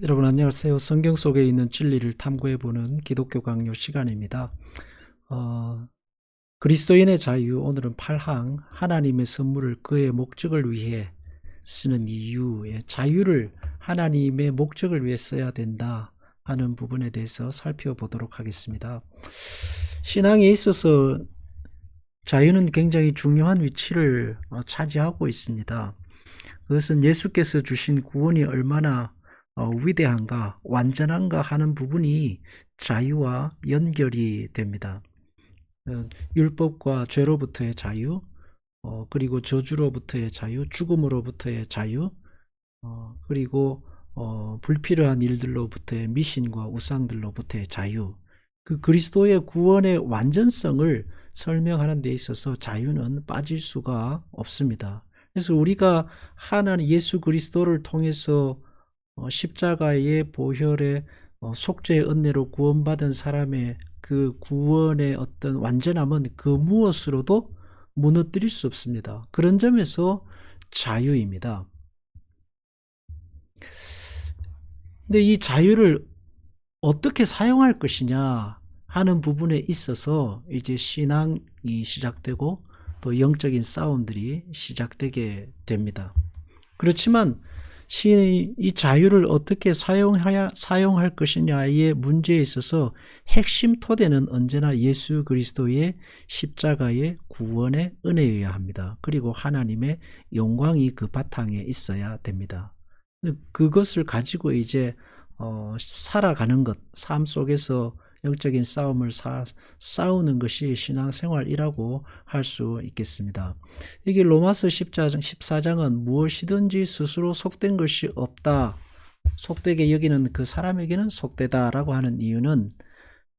여러분 안녕하세요. 성경 속에 있는 진리를 탐구해보는 기독교 강요 시간입니다. 어, 그리스도인의 자유, 오늘은 8항, 하나님의 선물을 그의 목적을 위해 쓰는 이유의 자유를 하나님의 목적을 위해 써야 된다 하는 부분에 대해서 살펴보도록 하겠습니다. 신앙에 있어서 자유는 굉장히 중요한 위치를 차지하고 있습니다. 그것은 예수께서 주신 구원이 얼마나 위대한가, 완전한가 하는 부분이 자유와 연결이 됩니다. 율법과 죄로부터의 자유, 그리고 저주로부터의 자유, 죽음으로부터의 자유, 그리고 불필요한 일들로부터의 미신과 우상들로부터의 자유, 그 그리스도의 구원의 완전성을 설명하는 데 있어서 자유는 빠질 수가 없습니다. 그래서 우리가 하나님 예수 그리스도를 통해서 십자가의 보혈의 속죄의 은혜로 구원받은 사람의 그 구원의 어떤 완전함은 그 무엇으로도 무너뜨릴 수 없습니다. 그런 점에서 자유입니다. 근데 이 자유를 어떻게 사용할 것이냐 하는 부분에 있어서 이제 신앙이 시작되고 또 영적인 싸움들이 시작되게 됩니다. 그렇지만 이 자유를 어떻게 사용할 것이냐의 문제에 있어서 핵심 토대는 언제나 예수 그리스도의 십자가의 구원의 은혜여야 합니다. 그리고 하나님의 영광이 그 바탕에 있어야 됩니다. 그것을 가지고 이제 살아가는 것, 삶 속에서 영적인 싸움을 싸우는 것이 신앙생활이라고 할 수 있겠습니다. 여기 로마서 14장은 무엇이든지 스스로 속된 것이 없다, 속되게 여기는 그 사람에게는 속되다라고 하는 이유는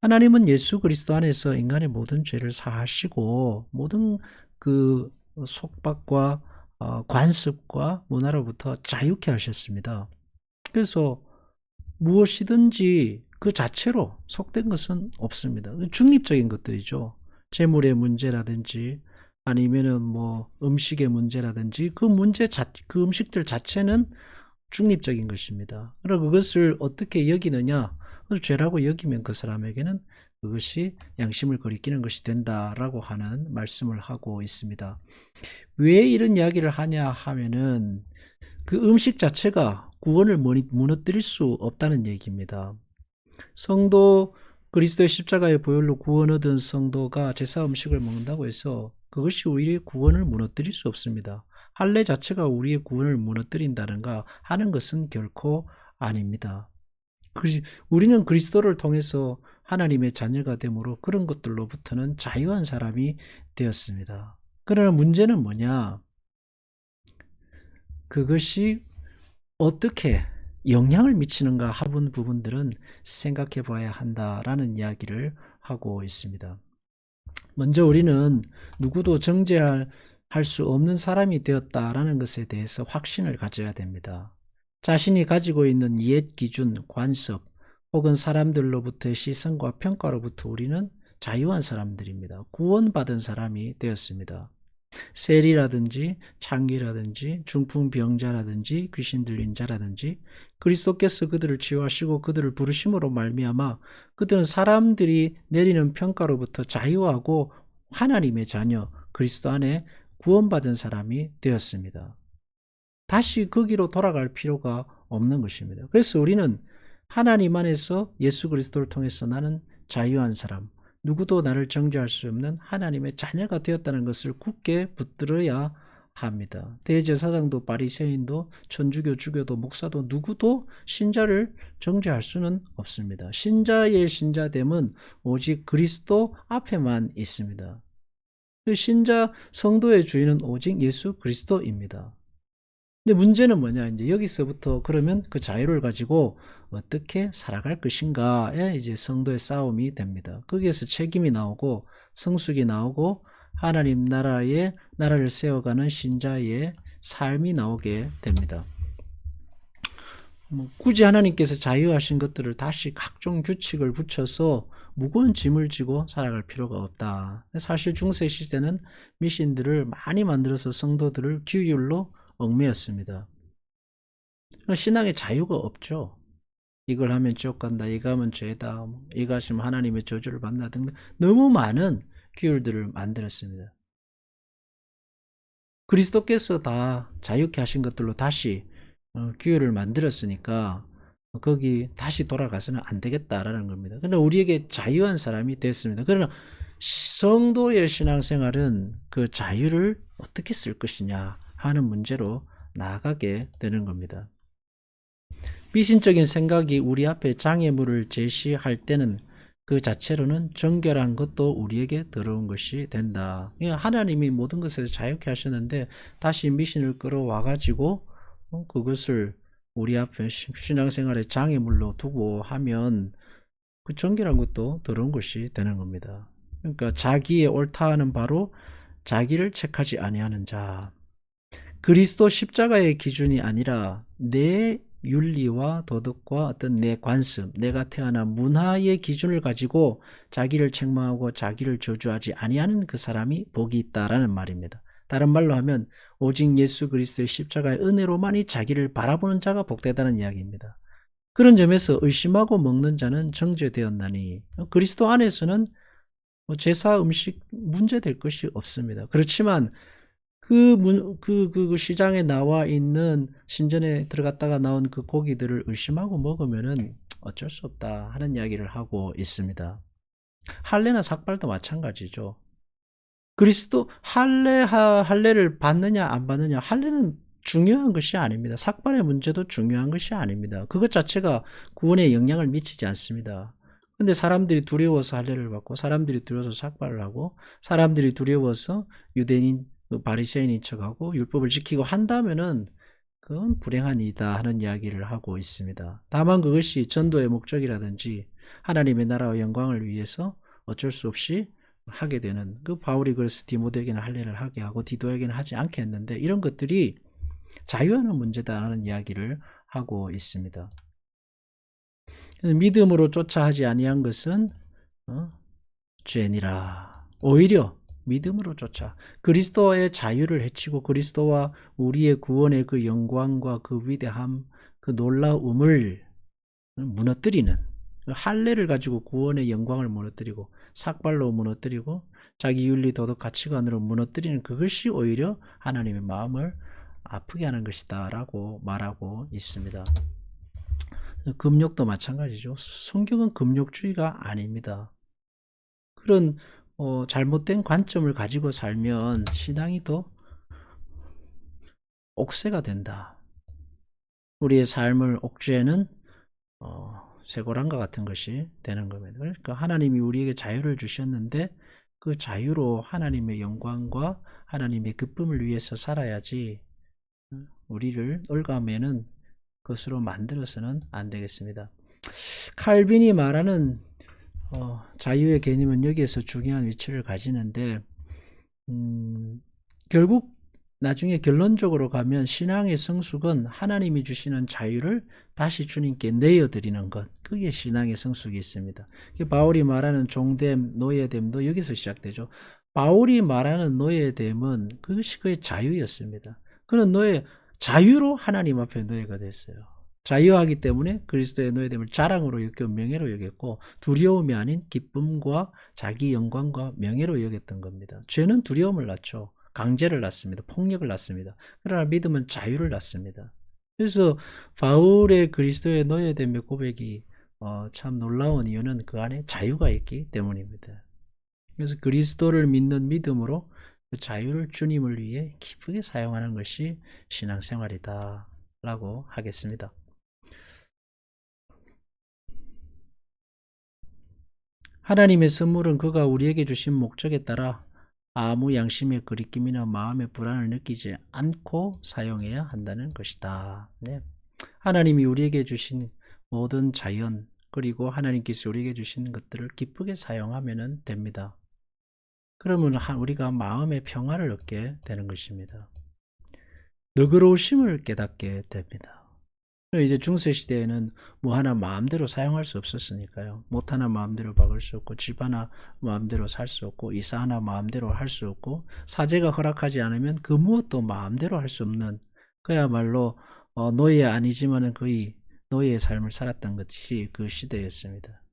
하나님은 예수 그리스도 안에서 인간의 모든 죄를 사하시고 모든 그 속박과 관습과 문화로부터 자유케 하셨습니다. 그래서 무엇이든지 그 자체로 속된 것은 없습니다. 중립적인 것들이죠. 재물의 문제라든지 아니면은 뭐 음식의 문제라든지 그 음식들 자체는 중립적인 것입니다. 그리고 그것을 어떻게 여기느냐? 죄라고 여기면 그 사람에게는 그것이 양심을 거리끼는 것이 된다라고 하는 말씀을 하고 있습니다. 왜 이런 이야기를 하냐 하면은 그 음식 자체가 구원을 무너뜨릴 수 없다는 얘기입니다. 성도, 그리스도의 십자가의 보혈로 구원 얻은 성도가 제사 음식을 먹는다고 해서 그것이 우리의 구원을 무너뜨릴 수 없습니다. 할례 자체가 우리의 구원을 무너뜨린다는가 하는 것은 결코 아닙니다. 우리는 그리스도를 통해서 하나님의 자녀가 되므로 그런 것들로부터는 자유한 사람이 되었습니다. 그러나 문제는 뭐냐? 그것이 어떻게 영향을 미치는가 하는 부분들은 생각해 봐야 한다라는 이야기를 하고 있습니다. 먼저 우리는 누구도 정죄할 수 없는 사람이 되었다라는 것에 대해서 확신을 가져야 됩니다. 자신이 가지고 있는 옛 기준, 관습 혹은 사람들로부터의 시선과 평가로부터 우리는 자유한 사람들입니다. 구원받은 사람이 되었습니다. 세리라든지 창기라든지 중풍병자라든지 귀신 들린 자라든지 그리스도께서 그들을 치유하시고 그들을 부르심으로 말미암아 그들은 사람들이 내리는 평가로부터 자유하고 하나님의 자녀 그리스도 안에 구원받은 사람이 되었습니다. 다시 거기로 돌아갈 필요가 없는 것입니다. 그래서 우리는 하나님 안에서 예수 그리스도를 통해서 나는 자유한 사람, 누구도 나를 정죄할 수 없는 하나님의 자녀가 되었다는 것을 굳게 붙들어야 합니다. 대제사장도 바리새인도 천주교, 주교도 목사도 누구도 신자를 정죄할 수는 없습니다. 신자의 신자됨은 오직 그리스도 앞에만 있습니다. 신자 성도의 주인은 오직 예수 그리스도입니다. 근데 문제는 뭐냐? 이제 여기서부터 그러면 그 자유를 가지고 어떻게 살아갈 것인가에 이제 성도의 싸움이 됩니다. 거기에서 책임이 나오고 성숙이 나오고 하나님 나라를 세워가는 신자의 삶이 나오게 됩니다. 굳이 하나님께서 자유하신 것들을 다시 각종 규칙을 붙여서 무거운 짐을 지고 살아갈 필요가 없다. 사실 중세 시대는 미신들을 많이 만들어서 성도들을 규율로 얽매였습니다. 신앙의 자유가 없죠. 이걸 하면 지옥 간다, 이거 하면 죄다, 이거 하시면 하나님의 저주를 받는다 등등 너무 많은 규율들을 만들었습니다. 그리스도께서 다 자유케 하신 것들로 다시 규율을 만들었으니까 거기 다시 돌아가서는 안 되겠다라는 겁니다. 그러나 우리에게 자유한 사람이 됐습니다. 그러나 성도의 신앙생활은 그 자유를 어떻게 쓸 것이냐 하는 문제로 나아가게 되는 겁니다. 비신적인 생각이 우리 앞에 장애물을 제시할 때는 그 자체로는 정결한 것도 우리에게 들어온 것이 된다. 하나님이 모든 것을 자유케 하셨는데 다시 미신을 끌어와가지고 그것을 우리 앞에 신앙생활의 장애물로 두고 하면 그 정결한 것도 들어온 것이 되는 겁니다. 그러니까 자기의 옳다는 바로 자기를 책하지 아니하는 자. 그리스도 십자가의 기준이 아니라 내 윤리와 도덕과 어떤 내 관습, 내가 태어난 문화의 기준을 가지고 자기를 책망하고 자기를 저주하지 아니하는 그 사람이 복이 있다라는 말입니다. 다른 말로 하면 오직 예수 그리스도의 십자가의 은혜로만이 자기를 바라보는 자가 복되다는 이야기입니다. 그런 점에서 의심하고 먹는 자는 정죄되었나니 그리스도 안에서는 제사 음식 문제될 것이 없습니다. 그렇지만 그 시장에 나와 있는 신전에 들어갔다가 나온 그 고기들을 의심하고 먹으면은 어쩔 수 없다 하는 이야기를 하고 있습니다. 할례나 삭발도 마찬가지죠. 그리스도 할례를 받느냐 안 받느냐, 할례는 중요한 것이 아닙니다. 삭발의 문제도 중요한 것이 아닙니다. 그것 자체가 구원에 영향을 미치지 않습니다. 근데 사람들이 두려워서 할례를 받고, 사람들이 두려워서 삭발을 하고, 사람들이 두려워서 유대인 바리새인인 척하고 율법을 지키고 한다면은 그건 불행한 일이다 하는 이야기를 하고 있습니다. 다만 그것이 전도의 목적이라든지 하나님의 나라와 영광을 위해서 어쩔 수 없이 하게 되는, 그 바울이 그래서 디모데에게는 할례를 하게 하고 디도에게는 하지 않게 했는데 이런 것들이 자유하는 문제다라는 이야기를 하고 있습니다. 믿음으로 쫓아 하지 아니한 것은 죄니라. 오히려 믿음으로 쫓아 그리스도의 자유를 해치고 그리스도와 우리의 구원의 그 영광과 그 위대함, 그 놀라움을 무너뜨리는, 할례를 가지고 구원의 영광을 무너뜨리고 삭발로 무너뜨리고 자기 윤리 도덕 가치관으로 무너뜨리는 그것이 오히려 하나님의 마음을 아프게 하는 것이다 라고 말하고 있습니다. 금욕도 마찬가지죠. 성경은 금욕주의가 아닙니다. 그런 잘못된 관점을 가지고 살면 신앙이 더 옥새가 된다. 우리의 삶을 옥죄는 쇠고랑과 같은 것이 되는 겁니다. 그러니까 하나님이 우리에게 자유를 주셨는데 그 자유로 하나님의 영광과 하나님의 기쁨을 위해서 살아야지 우리를 올가매는 것으로 만들어서는 안 되겠습니다. 칼빈이 말하는 자유의 개념은 여기에서 중요한 위치를 가지는데 결국 나중에 결론적으로 가면 신앙의 성숙은 하나님이 주시는 자유를 다시 주님께 내어드리는 것, 그게 신앙의 성숙이 있습니다. 바울이 말하는 종됨, 노예됨도 여기서 시작되죠. 바울이 말하는 노예됨은 그것이 그의 자유였습니다. 그런 자유로 하나님 앞에 노예가 됐어요. 자유하기 때문에 그리스도의 노예됨을 자랑으로 여겼고 명예로 여겼고, 두려움이 아닌 기쁨과 자기 영광과 명예로 여겼던 겁니다. 죄는 두려움을 낳죠. 강제를 낳습니다. 폭력을 낳습니다. 그러나 믿음은 자유를 낳습니다. 그래서 바울의 그리스도의 노예됨의 고백이 참 놀라운 이유는 그 안에 자유가 있기 때문입니다. 그래서 그리스도를 믿는 믿음으로 그 자유를 주님을 위해 기쁘게 사용하는 것이 신앙생활이다 라고 하겠습니다. 하나님의 선물은 그가 우리에게 주신 목적에 따라 아무 양심의 거리낌이나 마음의 불안을 느끼지 않고 사용해야 한다는 것이다. 네. 하나님이 우리에게 주신 모든 자연, 그리고 하나님께서 우리에게 주신 것들을 기쁘게 사용하면 됩니다. 그러면 우리가 마음의 평화를 얻게 되는 것입니다. 너그러우심을 깨닫게 됩니다. 이제 중세시대에는 뭐 하나 마음대로 사용할 수 없었으니까요. 못 하나 마음대로 박을 수 없고, 집 하나 마음대로 살 수 없고, 이사 하나 마음대로 할 수 없고, 사제가 허락하지 않으면 그 무엇도 마음대로 할 수 없는, 그야말로 노예 아니지만은 거의 노예의 삶을 살았던 것이 그 시대였습니다.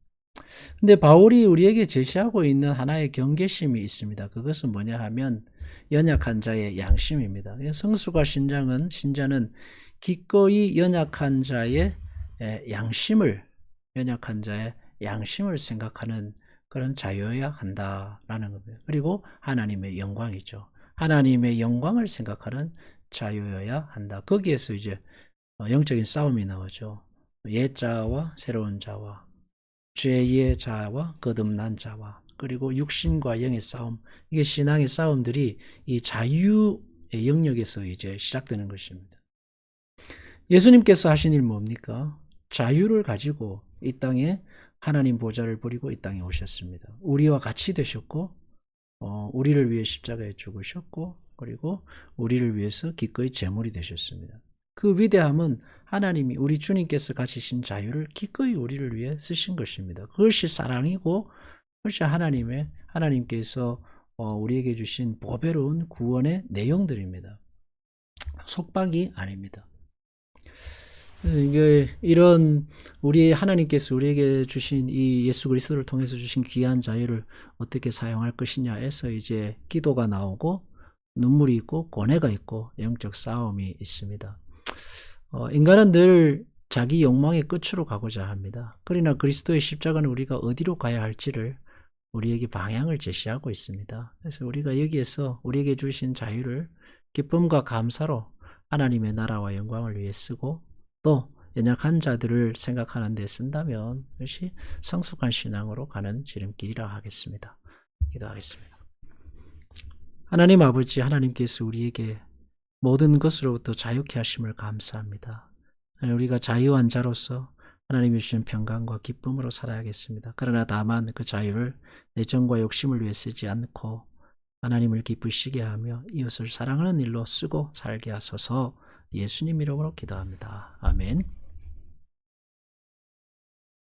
근데 바울이 우리에게 제시하고 있는 하나의 경계심이 있습니다. 그것은 뭐냐 하면 연약한 자의 양심입니다. 성수가 신자는 기꺼이 연약한 자의 양심을 생각하는 그런 자여야 한다라는 겁니다. 그리고 하나님의 영광이죠. 하나님의 영광을 생각하는 자유여야 한다. 거기에서 이제 영적인 싸움이 나오죠. 옛 자와 새로운 자와 죄의 자와 거듭난 자와 그리고 육신과 영의 싸움. 이게 신앙의 싸움들이 이 자유의 영역에서 이제 시작되는 것입니다. 예수님께서 하신 일 뭡니까? 자유를 가지고 이 땅에 하나님 보좌를 버리고 이 땅에 오셨습니다. 우리와 같이 되셨고 우리를 위해 십자가에 죽으셨고 그리고 우리를 위해서 기꺼이 제물이 되셨습니다. 그 위대함은 하나님이 우리 주님께서 가지신 자유를 기꺼이 우리를 위해 쓰신 것입니다. 그것이 사랑이고 그것이 하나님께서 우리에게 주신 보배로운 구원의 내용들입니다. 속박이 아닙니다. 이런 우리 하나님께서 우리에게 주신 이 예수 그리스도를 통해서 주신 귀한 자유를 어떻게 사용할 것이냐에서 이제 기도가 나오고 눈물이 있고 고뇌가 있고 영적 싸움이 있습니다. 인간은 늘 자기 욕망의 끝으로 가고자 합니다. 그러나 그리스도의 십자가는 우리가 어디로 가야 할지를 우리에게 방향을 제시하고 있습니다. 그래서 우리가 여기에서 우리에게 주신 자유를 기쁨과 감사로 하나님의 나라와 영광을 위해 쓰고 또 연약한 자들을 생각하는 데 쓴다면 그것이 성숙한 신앙으로 가는 지름길이라 하겠습니다. 기도하겠습니다. 하나님 아버지, 하나님께서 우리에게 모든 것으로부터 자유케 하심을 감사합니다. 우리가 자유한 자로서 하나님이 주신 평강과 기쁨으로 살아야겠습니다. 그러나 다만 그 자유를 내 정과 욕심을 위해 쓰지 않고 하나님을 기쁘시게 하며 이웃을 사랑하는 일로 쓰고 살게 하소서. 예수님 이름으로 기도합니다. 아멘.